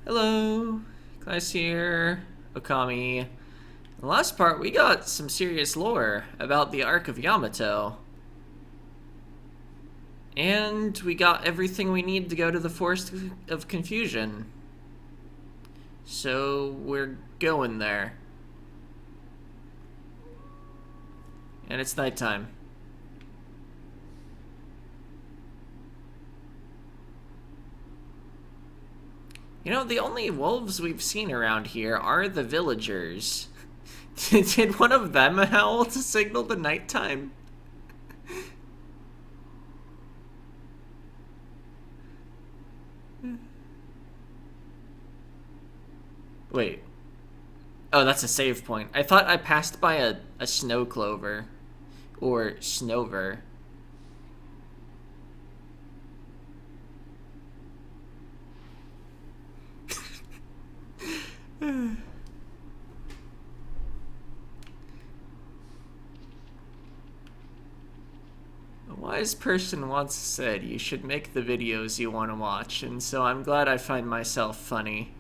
Hello, Class here, Okami. In the last part, we got some serious lore about the Ark of Yamato. And we got everything we need to go to the Forest of Confusion. So we're going there. And it's nighttime. You know, the only wolves we've seen around here are the villagers. Did one of them howl to signal the nighttime? Wait. Oh, that's a save point. I thought I passed by a snow clover. Or snover. A wise person once said you should make the videos you want to watch, and so I'm glad I find myself funny.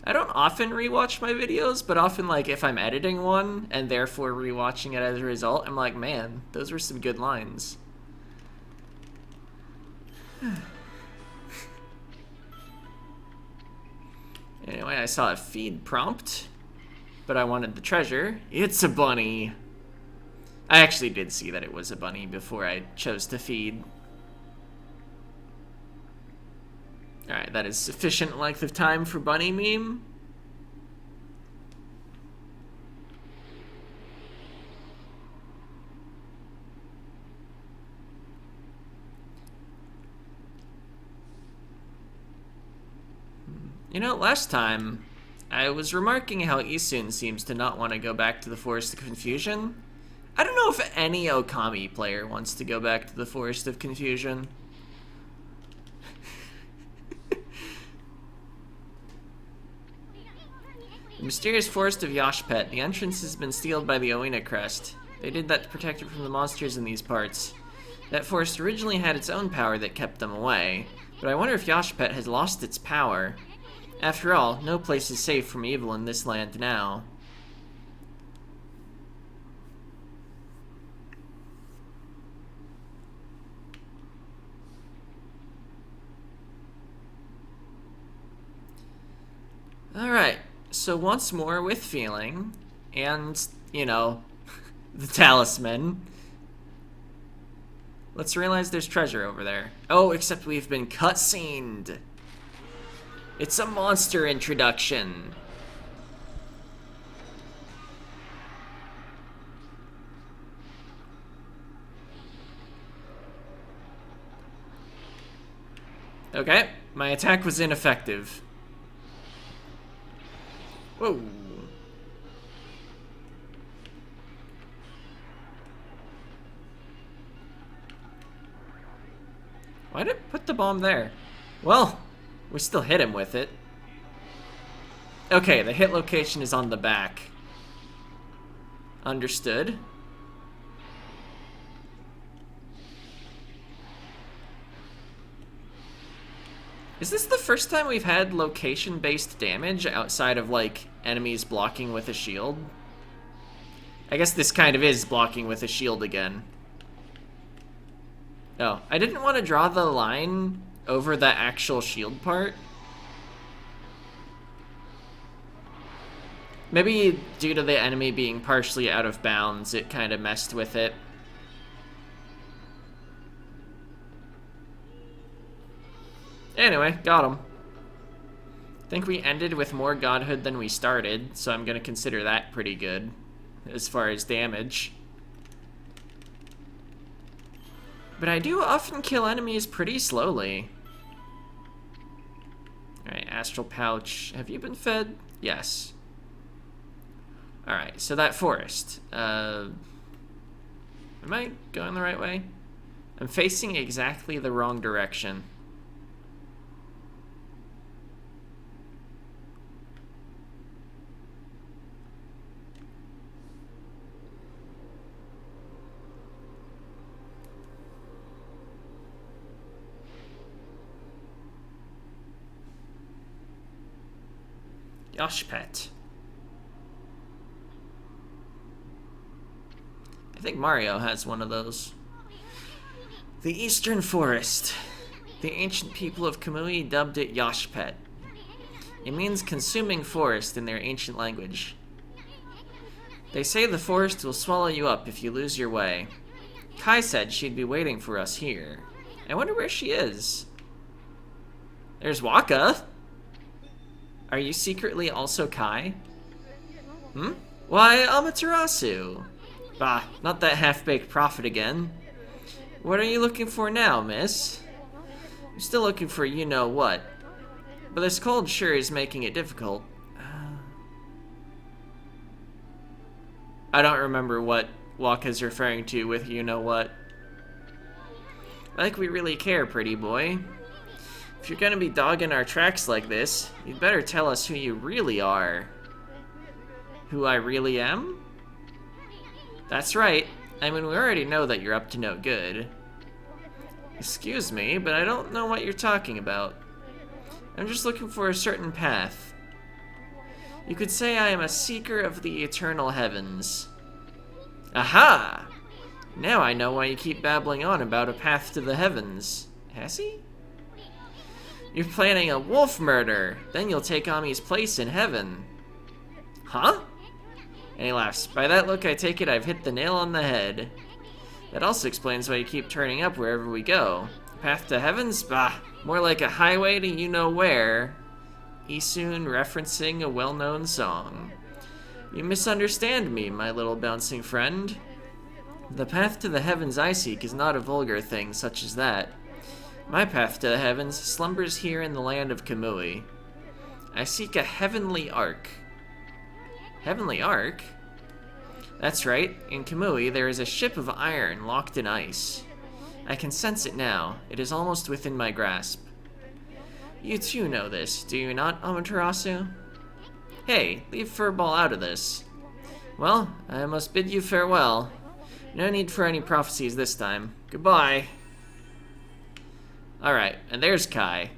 I don't often rewatch my videos, but often, like, if I'm editing one and therefore rewatching it as a result, I'm like, man, those were some good lines. Anyway, I saw a feed prompt, but I wanted the treasure. It's a bunny. I actually did see that it was a bunny before I chose to feed. Alright, that is sufficient length of time for bunny meme. You know, last time, I was remarking how Issun seems to not want to go back to the Forest of Confusion. I don't know if any Okami player wants to go back to the Forest of Confusion. The mysterious Forest of Yashpet. The entrance has been sealed by the Oina crest. They did that to protect it from the monsters in these parts. That forest originally had its own power that kept them away, but I wonder if Yashpet has lost its power. After all, no place is safe from evil in this land now. Alright, so once more with feeling, and, you know, the talisman. Let's realize there's treasure over there. Oh, except we've been cutscened. It's a monster introduction. Okay, my attack was ineffective. Whoa. Why did it put the bomb there? Well, we still hit him with it. Okay, the hit location is on the back. Understood. Is this the first time we've had location-based damage outside of, like, enemies blocking with a shield? I guess this kind of is blocking with a shield again. Oh, I didn't want to draw the line over the actual shield part. Maybe due to the enemy being partially out of bounds, it kind of messed with it. Anyway, got him. I think we ended with more godhood than we started, so I'm gonna consider that pretty good as far as damage. But I do often kill enemies pretty slowly. Alright, Astral Pouch. Have you been fed? Yes. Alright, so that forest. Am I going the right way? I'm facing exactly the wrong direction. Yoshpet. I think Mario has one of those. The Eastern Forest. The ancient people of Kamui dubbed it Yoshpet. It means consuming forest in their ancient language. They say the forest will swallow you up if you lose your way. Kai said she'd be waiting for us here. I wonder where she is. There's Waka. Are you secretly also Kai? Why, Amaterasu. Bah, not that half-baked prophet again. What are you looking for now, miss? I'm still looking for you-know-what. But this cold sure is making it difficult. I don't remember what Waka's referring to with you-know-what. Like we really care, pretty boy. If you're gonna be dogging our tracks like this, you'd better tell us who you really are. Who I really am? That's right. I mean, we already know that you're up to no good. Excuse me, but I don't know what you're talking about. I'm just looking for a certain path. You could say I am a seeker of the eternal heavens. Aha! Now I know why you keep babbling on about a path to the heavens. Has he? You're planning a wolf murder. Then you'll take Ami's place in heaven. Huh? And he laughs. By that look, I take it I've hit the nail on the head. That also explains why you keep turning up wherever we go. Path to heavens? Bah, more like a highway to you-know-where. Issun referencing a well-known song. You misunderstand me, my little bouncing friend. The path to the heavens I seek is not a vulgar thing such as that. My path to the heavens slumbers here in the land of Kamui. I seek a heavenly ark. Heavenly ark? That's right. In Kamui, there is a ship of iron locked in ice. I can sense it now. It is almost within my grasp. You too know this, do you not, Amaterasu? Hey, leave Furball out of this. Well, I must bid you farewell. No need for any prophecies this time. Goodbye. Alright, and there's Kai.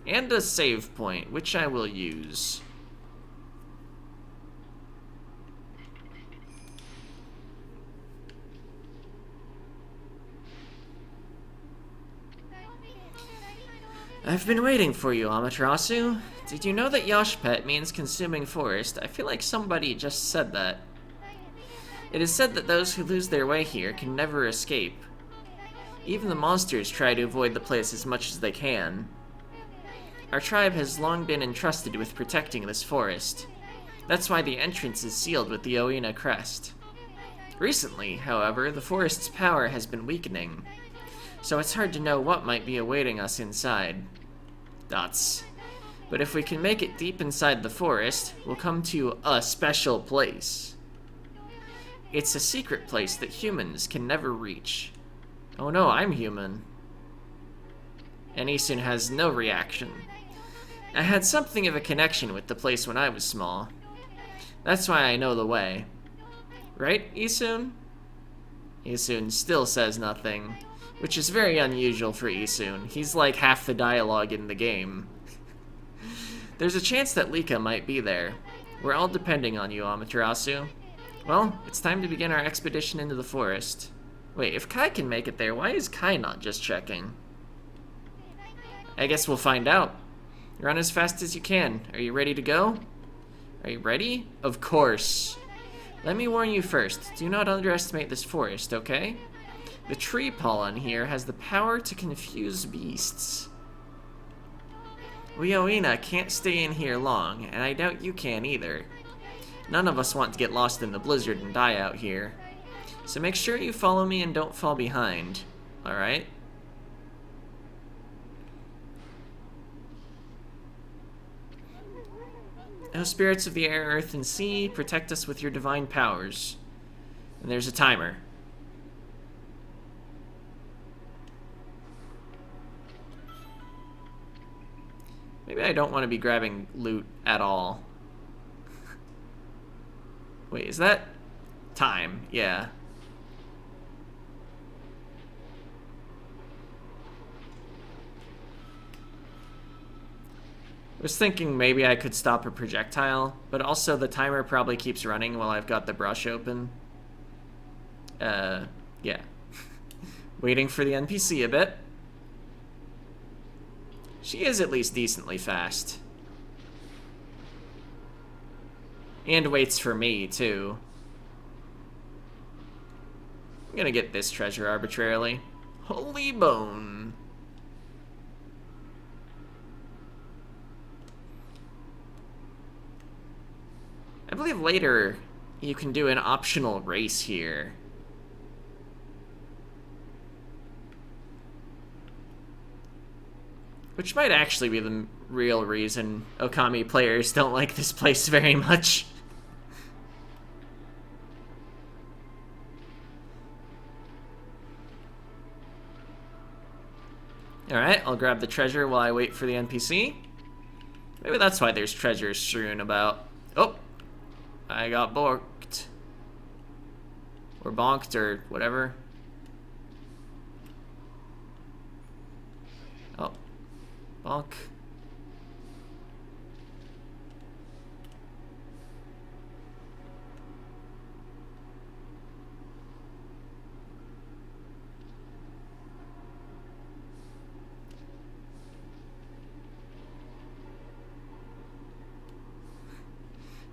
And a save point, which I will use. I've been waiting for you, Amaterasu. Did you know that Yoshpet means consuming forest? I feel like somebody just said that. It is said that those who lose their way here can never escape. Even the monsters try to avoid the place as much as they can. Our tribe has long been entrusted with protecting this forest. That's why the entrance is sealed with the Oina crest. Recently, however, the forest's power has been weakening, so it's hard to know what might be awaiting us inside. Dots. But if we can make it deep inside the forest, we'll come to a special place. It's a secret place that humans can never reach. Oh no, I'm human. And Issun has no reaction. I had something of a connection with the place when I was small. That's why I know the way. Right, Issun? Issun still says nothing, which is very unusual for Issun. He's like half the dialogue in the game. There's a chance that Lika might be there. We're all depending on you, Amaterasu. Well, it's time to begin our expedition into the forest. Wait, if Kai can make it there, why is Kai not just checking? I guess we'll find out. Run as fast as you can. Are you ready to go? Are you ready? Of course. Let me warn you first. Do not underestimate this forest, okay? The tree pollen here has the power to confuse beasts. We Oina can't stay in here long, and I doubt you can either. None of us want to get lost in the blizzard and die out here. So make sure you follow me and don't fall behind. Alright? O spirits of the air, earth, and sea, protect us with your divine powers. And there's a timer. Maybe I don't want to be grabbing loot at all. Wait, is that time? Yeah. was thinking maybe I could stop a projectile, but also the timer probably keeps running while I've got the brush open. Yeah. Waiting for the NPC a bit. She is at least decently fast. And waits for me, too. I'm gonna get this treasure arbitrarily. Holy bone. I believe later you can do an optional race here. Which might actually be the real reason Okami players don't like this place very much. Alright, I'll grab the treasure while I wait for the NPC. Maybe that's why there's treasure strewn about. Oh! I got bonked. Or bonked, or whatever. Oh. Bonk.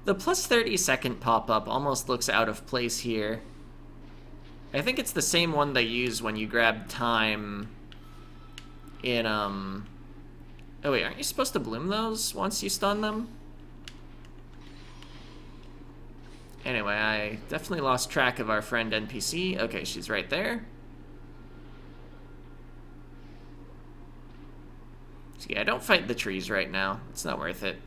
The plus 30-second pop-up almost looks out of place here. I think it's the same one they use when you grab time in, Oh wait, aren't you supposed to bloom those once you stun them? Anyway, I definitely lost track of our friend NPC. Okay, she's right there. So yeah, don't fight the trees right now. It's not worth it.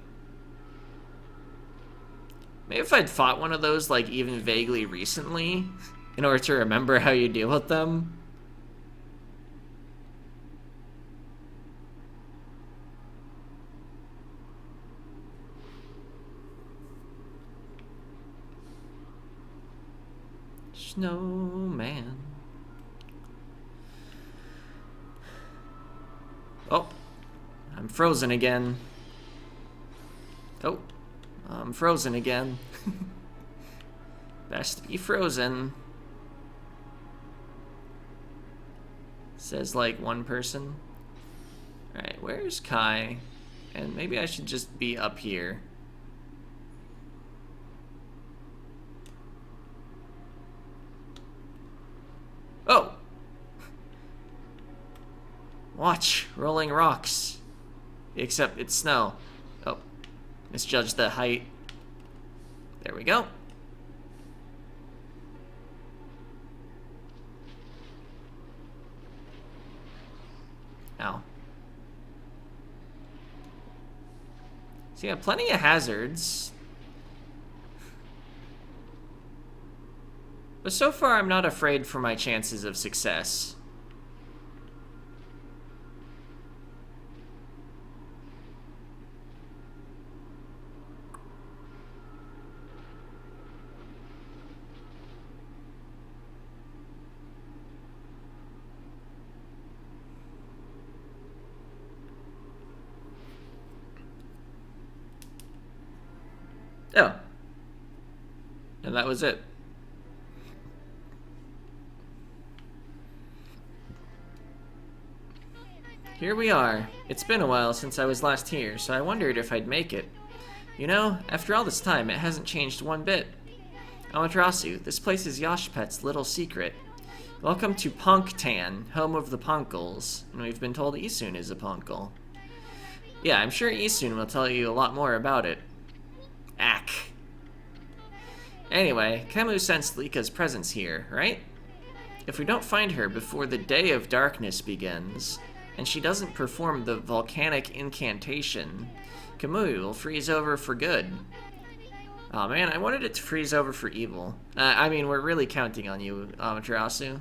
Maybe if I'd fought one of those, like, even vaguely recently, in order to remember how you deal with them. Snowman. Oh, I'm frozen again. Oh. I'm frozen again. Best to be frozen. Says like one person. Alright, where's Kai? And maybe I should just be up here. Oh! Watch, rolling rocks. Except it's snow. Oh. Misjudged the height. There we go. Ow. So yeah, plenty of hazards. But so far I'm not afraid for my chances of success. Oh. And that was it. Here we are. It's been a while since I was last here, so I wondered if I'd make it. You know, after all this time, it hasn't changed one bit. Amaterasu, this place is Yoshpet's little secret. Welcome to Punktan, home of the Punkles, and we've been told Issun is a Punkle. Yeah, I'm sure Issun will tell you a lot more about it. Ack. Anyway, Camus sensed Lika's presence here, right? If we don't find her before the Day of Darkness begins, and she doesn't perform the volcanic incantation, Camus will freeze over for good. Aw man, I wanted it to freeze over for evil. I mean, we're really counting on you, Amaterasu.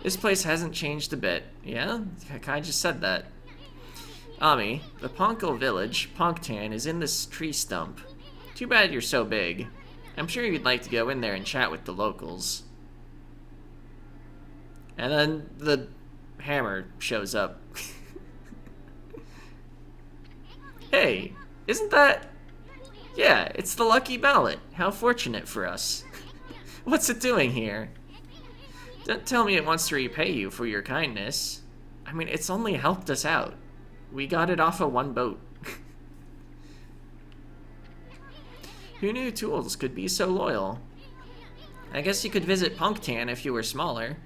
This place hasn't changed a bit. Yeah? I just said that. Ami, the Ponko village, Punktan, is in this tree stump. Too bad you're so big. I'm sure you'd like to go in there and chat with the locals. And then the hammer shows up. Hey, isn't that... Yeah, it's the lucky mallet. How fortunate for us. What's it doing here? Don't tell me it wants to repay you for your kindness. I mean, it's only helped us out. We got it off of one boat. Who knew tools could be so loyal? I guess you could visit Punktan if you were smaller.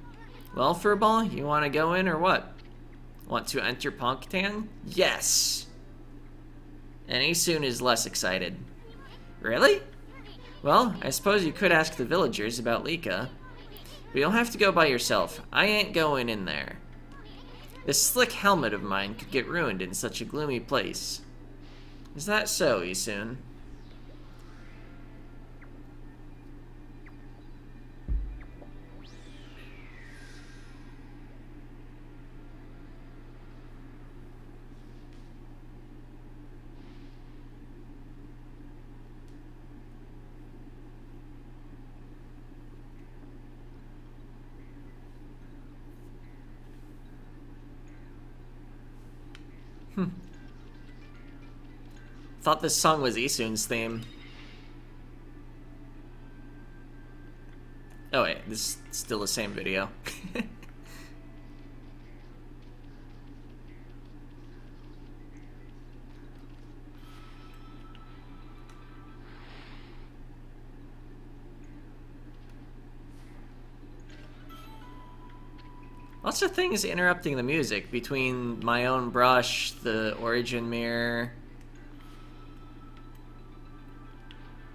Well, Furball, you want to go in or what? Want to enter Punktan? Yes! And Issun is less excited. Really? Well, I suppose you could ask the villagers about Lika. But you'll have to go by yourself. I ain't going in there. This slick helmet of mine could get ruined in such a gloomy place. Is that so, Issun? Thought this song was Issun's theme. Oh wait, this is still the same video. Lots of things interrupting the music between my own brush, the origin mirror,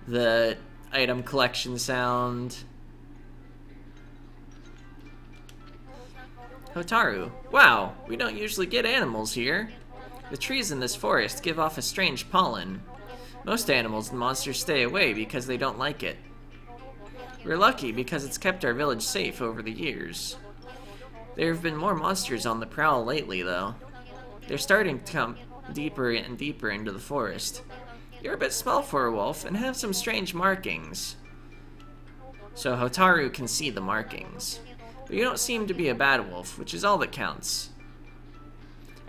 the item collection sound. Hotaru. Wow, we don't usually get animals here. The trees in this forest give off a strange pollen. Most animals and monsters stay away because they don't like it. We're lucky because it's kept our village safe over the years. There have been more monsters on the prowl lately, though. They're starting to come deeper and deeper into the forest. You're a bit small for a wolf and have some strange markings. So Hotaru can see the markings. But you don't seem to be a bad wolf, which is all that counts.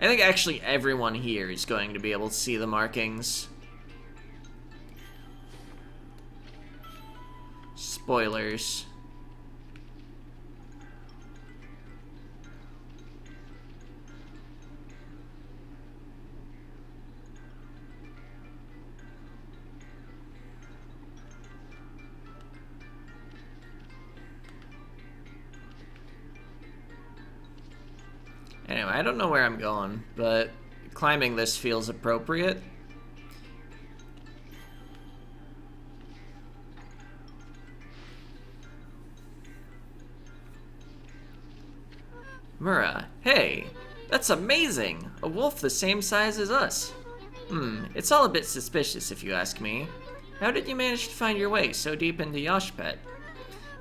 I think actually everyone here is going to be able to see the markings. Spoilers. Anyway, I don't know where I'm going, but climbing this feels appropriate. Mura, hey, that's amazing! A wolf the same size as us. It's all a bit suspicious if you ask me. How did you manage to find your way so deep into Yoshpet?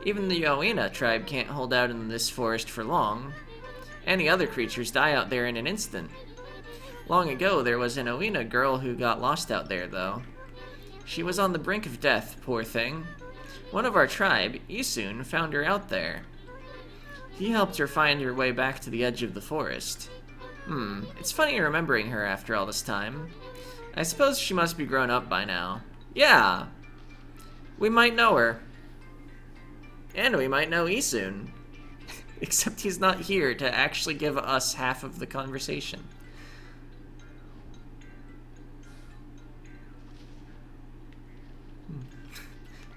Even the Yoina tribe can't hold out in this forest for long. Any other creatures die out there in an instant. Long ago, there was an Oina girl who got lost out there, though. She was on the brink of death, poor thing. One of our tribe, Issun, found her out there. He helped her find her way back to the edge of the forest. It's funny remembering her after all this time. I suppose she must be grown up by now. Yeah! We might know her. And we might know Issun. Except he's not here to actually give us half of the conversation.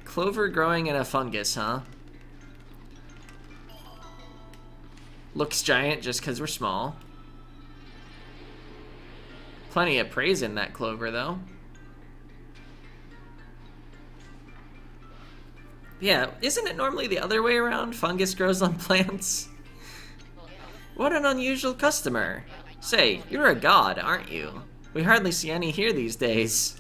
Clover growing in a fungus, huh? Looks giant just because we're small. Plenty of praise in that clover, though. Yeah, isn't it normally the other way around? Fungus grows on plants? What an unusual customer. Say, you're a god, aren't you? We hardly see any here these days.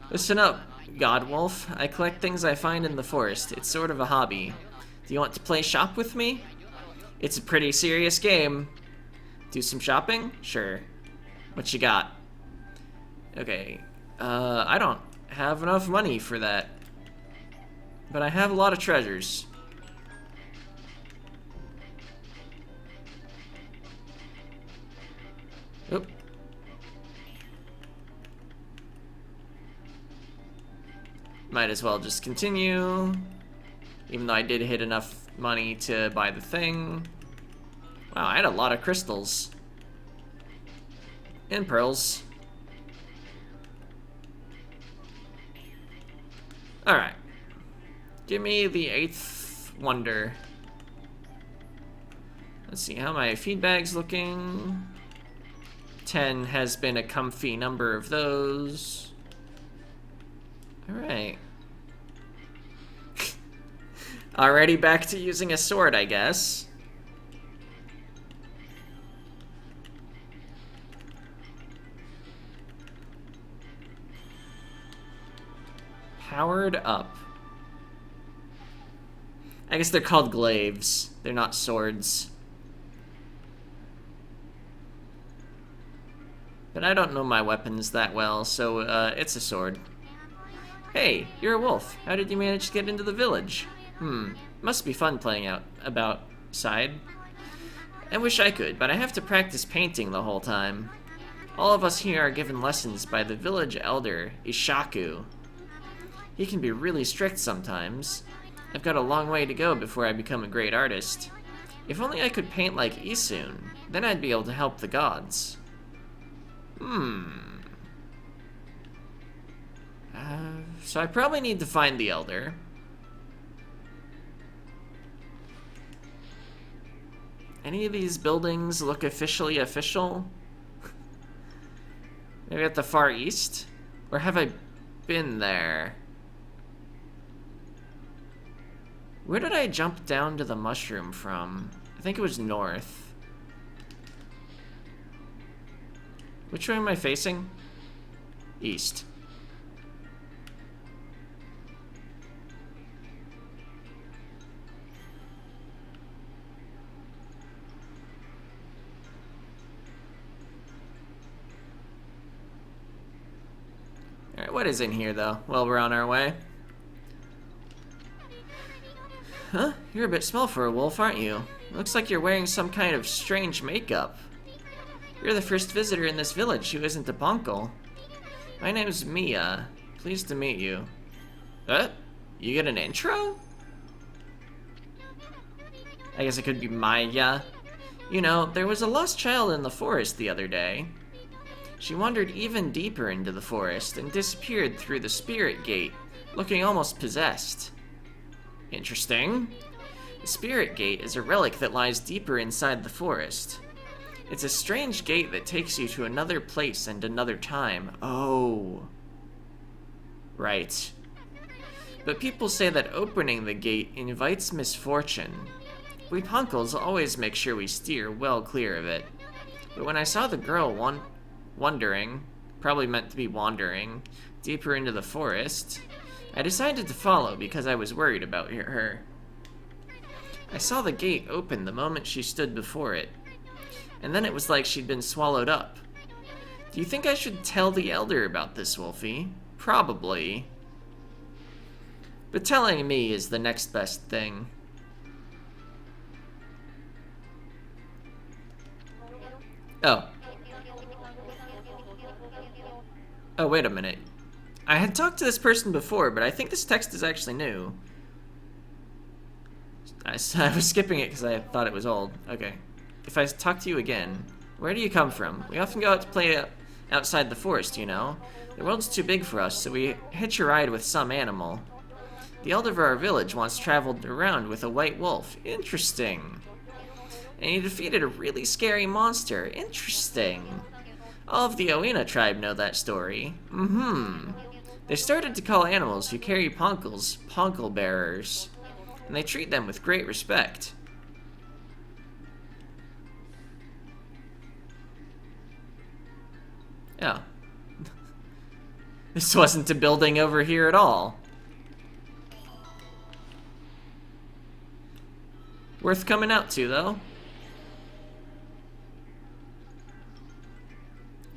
Listen up, God Wolf. I collect things I find in the forest. It's sort of a hobby. Do you want to play shop with me? It's a pretty serious game. Do some shopping? Sure. What you got? Okay. I don't have enough money for that. But I have a lot of treasures. Might as well just continue. Even though I did hit enough money to buy the thing. Wow, I had a lot of crystals. And pearls. Alright. Give me the 8th wonder. Let's see how my feed bag's looking. 10 has been a comfy number of those. Alright. Already back to using a sword, I guess. Powered up. I guess they're called glaives. They're not swords. But I don't know my weapons that well, so it's a sword. Hey, you're a wolf. How did you manage to get into the village? Must be fun playing outside. I wish I could, but I have to practice painting the whole time. All of us here are given lessons by the village elder, Ishaku. He can be really strict sometimes. I've got a long way to go before I become a great artist. If only I could paint like Issun, then I'd be able to help the gods. So I probably need to find the elder. Any of these buildings look officially official? Maybe at the far east? Or have I been there? Where did I jump down to the mushroom from? I think it was north. Which way am I facing? East. Alright, what is in here, though? Well, we're on our way. Huh? You're a bit small for a wolf, aren't you? Looks like you're wearing some kind of strange makeup. You're the first visitor in this village who isn't a Bonkle. My name's Mia. Pleased to meet you. You get an intro? I guess it could be Maya. You know, there was a lost child in the forest the other day. She wandered even deeper into the forest and disappeared through the spirit gate, looking almost possessed. Interesting. The spirit gate is a relic that lies deeper inside the forest. It's a strange gate that takes you to another place and another time. Oh. Right. But people say that opening the gate invites misfortune. We Punkles always make sure we steer well clear of it. But when I saw the girl wandering, probably meant to be wandering, deeper into the forest, I decided to follow because I was worried about her. I saw the gate open the moment she stood before it, and then it was like she'd been swallowed up. Do you think I should tell the elder about this, Wolfie? Probably. But telling me is the next best thing. Oh. Oh, wait a minute. I had talked to this person before, but I think this text is actually new. I was skipping it because I thought it was old. Okay. If I talk to you again, where do you come from? We often go out to play outside the forest, you know. The world's too big for us, so we hitch a ride with some animal. The elder of our village once traveled around with a white wolf. Interesting. And he defeated a really scary monster. Interesting. All of the Owena tribe know that story. They started to call animals who carry ponkles ponkle bearers, and they treat them with great respect. Oh. This wasn't a building over here at all. Worth coming out to, though.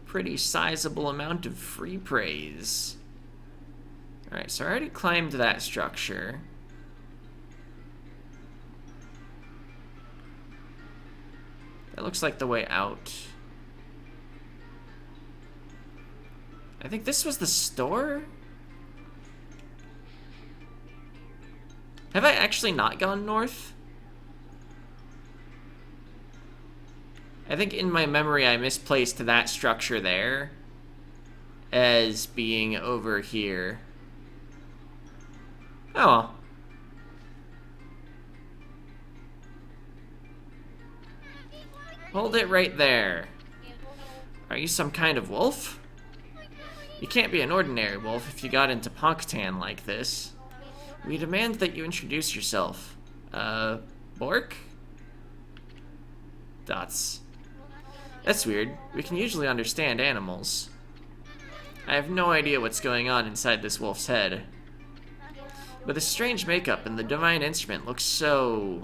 Pretty sizable amount of free praise. Alright, so I already climbed that structure. That looks like the way out. I think this was the store? Have I actually not gone north? I think in my memory I misplaced that structure there as being over here. Oh. Hold it right there. Are you some kind of wolf? You can't be an ordinary wolf if you got into Punktan like this. We demand that you introduce yourself. Bork? Dots. That's weird. We can usually understand animals. I have no idea what's going on inside this wolf's head. But the strange makeup and the divine instrument looks so...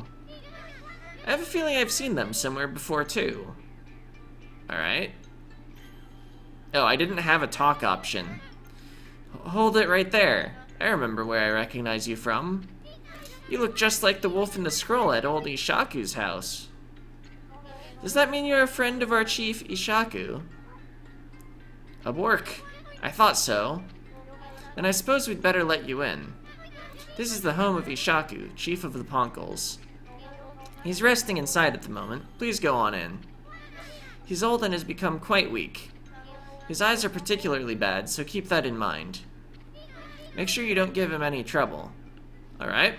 I have a feeling I've seen them somewhere before too. Alright. Oh, I didn't have a talk option. Hold it right there. I remember where I recognize you from. You look just like the wolf in the scroll at old Ishaku's house. Does that mean you're a friend of our chief, Ishaku? A Bork. I thought so. Then I suppose we'd better let you in. This is the home of Ishaku, chief of the Ponkles. He's resting inside at the moment. Please go on in. He's old and has become quite weak. His eyes are particularly bad, so keep that in mind. Make sure you don't give him any trouble. Alright?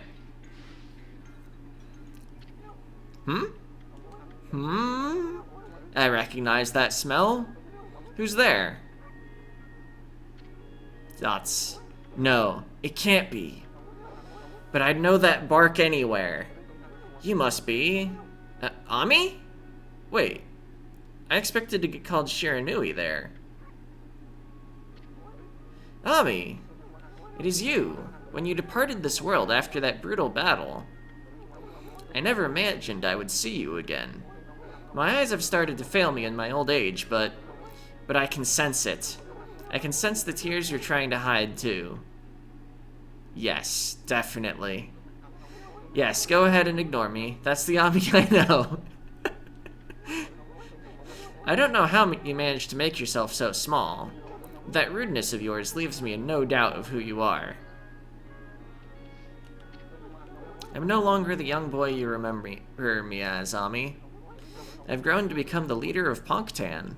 I recognize that smell. Who's there? Dots. No, it can't be. But I'd know that bark anywhere. You must be... Ami? Wait. I expected to get called Shiranui there. Ami, it is you. When you departed this world after that brutal battle, I never imagined I would see you again. My eyes have started to fail me in my old age, but I can sense it. I can sense the tears you're trying to hide, too. Yes, definitely. Yes, go ahead and ignore me. That's the Ami I know. I don't know how you managed to make yourself so small. That rudeness of yours leaves me in no doubt of who you are. I'm no longer the young boy you remember me as, Ami. I've grown to become the leader of Punktan.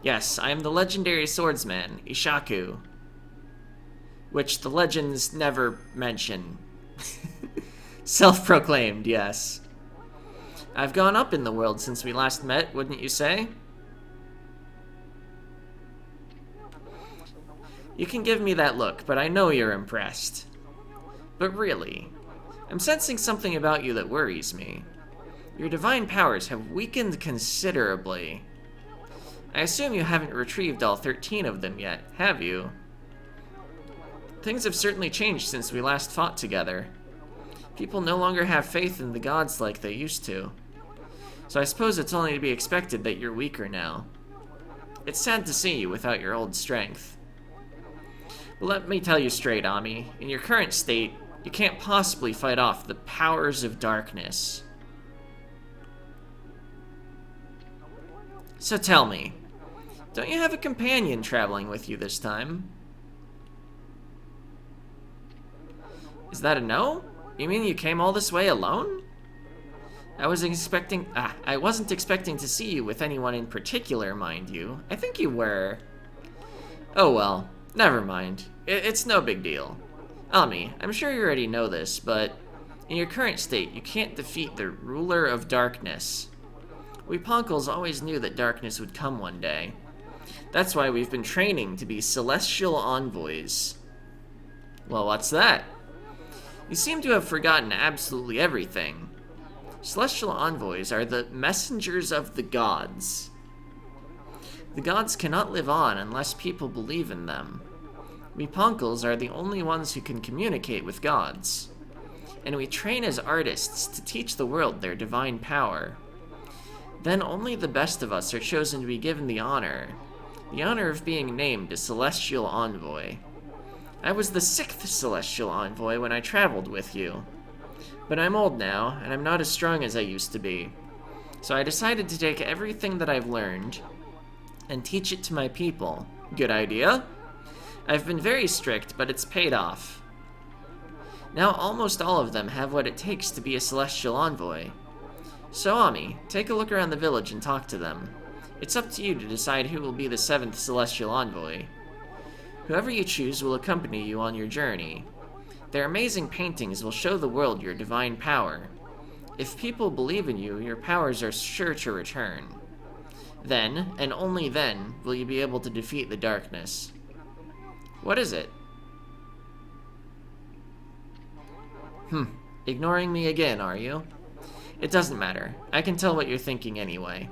Yes, I am the legendary swordsman, Ishaku. Which the legends never mention. Self-proclaimed, yes. I've gone up in the world since we last met, wouldn't you say? You can give me that look, but I know you're impressed. But really, I'm sensing something about you that worries me. Your divine powers have weakened considerably. I assume you haven't retrieved all 13 of them yet, have you? Things have certainly changed since we last fought together. People no longer have faith in the gods like they used to. So I suppose it's only to be expected that you're weaker now. It's sad to see you without your old strength. But let me tell you straight, Ami. In your current state, you can't possibly fight off the powers of darkness. So tell me, don't you have a companion traveling with you this time? Is that a no? You mean you came all this way alone? I wasn't expecting to see you with anyone in particular, mind you. I think you were. Oh well, never mind. It's no big deal. Ami, I'm sure you already know this, but in your current state, you can't defeat the ruler of darkness. We Ponkles always knew that darkness would come one day. That's why we've been training to be celestial envoys. Well, what's that? You seem to have forgotten absolutely everything. Celestial envoys are the messengers of the gods. The gods cannot live on unless people believe in them. We Ponkles are the only ones who can communicate with gods. And we train as artists to teach the world their divine power. Then only the best of us are chosen to be given the honor of being named a celestial envoy. I was the 6th celestial envoy when I traveled with you. But I'm old now, and I'm not as strong as I used to be. So I decided to take everything that I've learned and teach it to my people. Good idea? I've been very strict, but it's paid off. Now almost all of them have what it takes to be a celestial envoy. So Ami, take a look around the village and talk to them. It's up to you to decide who will be the 7th celestial envoy. Whoever you choose will accompany you on your journey. Their amazing paintings will show the world your divine power. If people believe in you, your powers are sure to return. Then, and only then, will you be able to defeat the darkness. What is it? Ignoring me again, are you? It doesn't matter. I can tell what you're thinking anyway.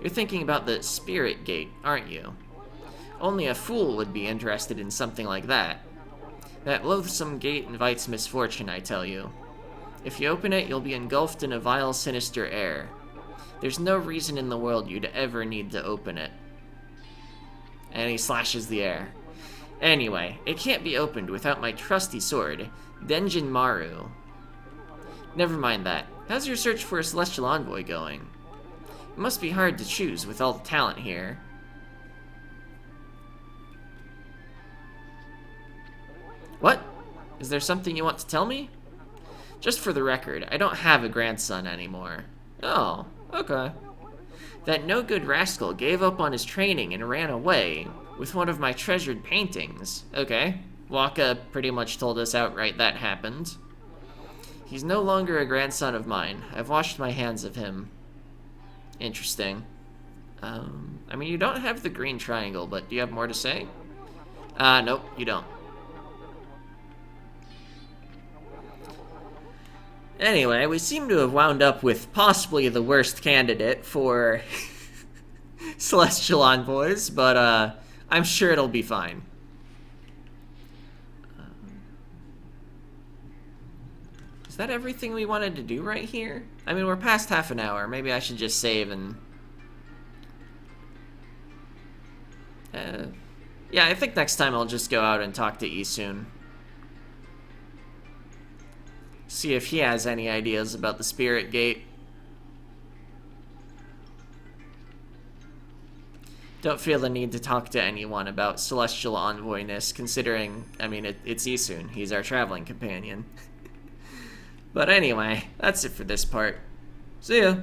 You're thinking about the Spirit Gate, aren't you? Only a fool would be interested in something like that. That loathsome gate invites misfortune, I tell you. If you open it, you'll be engulfed in a vile, sinister air. There's no reason in the world you'd ever need to open it. And he slashes the air. Anyway, it can't be opened without my trusty sword, Denjin Maru. Never mind that. How's your search for a celestial envoy going? It must be hard to choose with all the talent here. What? Is there something you want to tell me? Just for the record, I don't have a grandson anymore. Oh, okay. That no-good rascal gave up on his training and ran away with one of my treasured paintings. Okay, Waka pretty much told us outright that happened. He's no longer a grandson of mine. I've washed my hands of him. Interesting. I mean, you don't have the green triangle, but do you have more to say? Nope, you don't. Anyway, we seem to have wound up with possibly the worst candidate for celestial envoys, but I'm sure it'll be fine. Is that everything we wanted to do right here? I mean, we're past half an hour. Maybe I should just save and... yeah, I think next time I'll just go out and talk to Issun. See if he has any ideas about the Spirit Gate. Don't feel the need to talk to anyone about celestial envoyness, considering, I mean, it's Issun. He's our traveling companion. But anyway, that's it for this part. See ya!